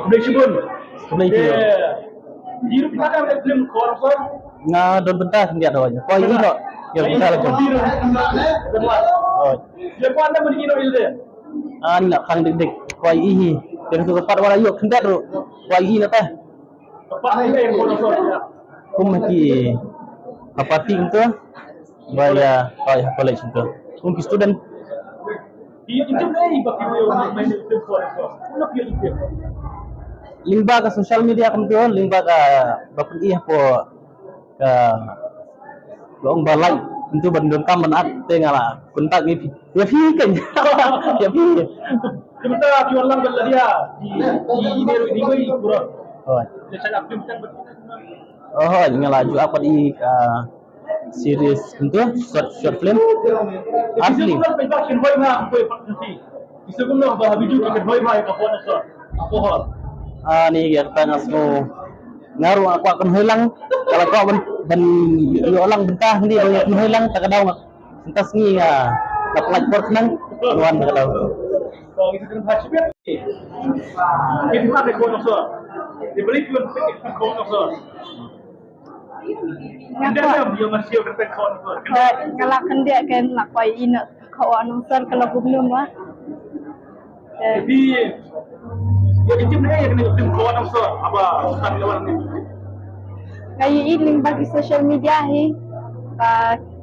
Boleh sebut. Boleh itu. Di rumah kan ada film korang sor. Nga don bentar dia doanya. Kau ini no. Ya bentar lagi. Oh. Dia pun anda begini no ilde. Nak kang dik kau ini. Jadi tu tempat orang yuk hendak tu. Kau ini nak teh. Tempat ini yang korang sor. Kum maki apa ting tu? Baya college tu. Kum student. Dia itu ni bagi dia main film korang sor. Nak dia itu. Limba ka social media kam tu, limba ka bapun iya po ka gong balai itu bandung kam manat tengala kuntak ni ya fi kan ya fi Sebentar jual lang bela dia di ini pura. oh Dia cakap film kan oh ngalaju apa di series itu short film asli Bisa pun production boy mah boy produksi. Bisa pun lah bah video kita boy mah ka phone sor. Apa hal? ni kita ngasu ngaruh aku akan hilang kalau kau ben orang bentah ni banyak hilang tak ada entas ni dapat lapor nang tuan tak ada Kalau kita kena baca biar kita ada phone sor. Dia beli film phone sor. Anda dia masih ada phone sor. Ngalakan dia kan lakwai ina kawan nusar kalau belum mah. Jadi ya itu ni yang kena film kawan sor. Apa ustaz kawan ni? Kayak ini bagi social media ni.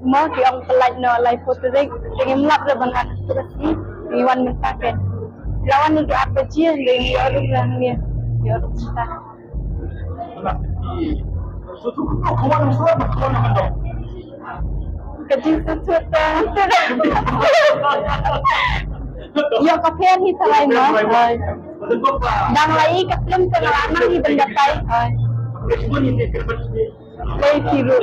Mau yang pelaj no live photo dek dengan melap dengan terus ni iwan mentakan. Lawan ni apa cia dengan orang yang dia orang kita. So tu kawan sor kawan apa dong? Kecil sesuatu. Yang kafe ni salai mah. Dang lagi ke film pengalaman ni benda tai. Lagi kira.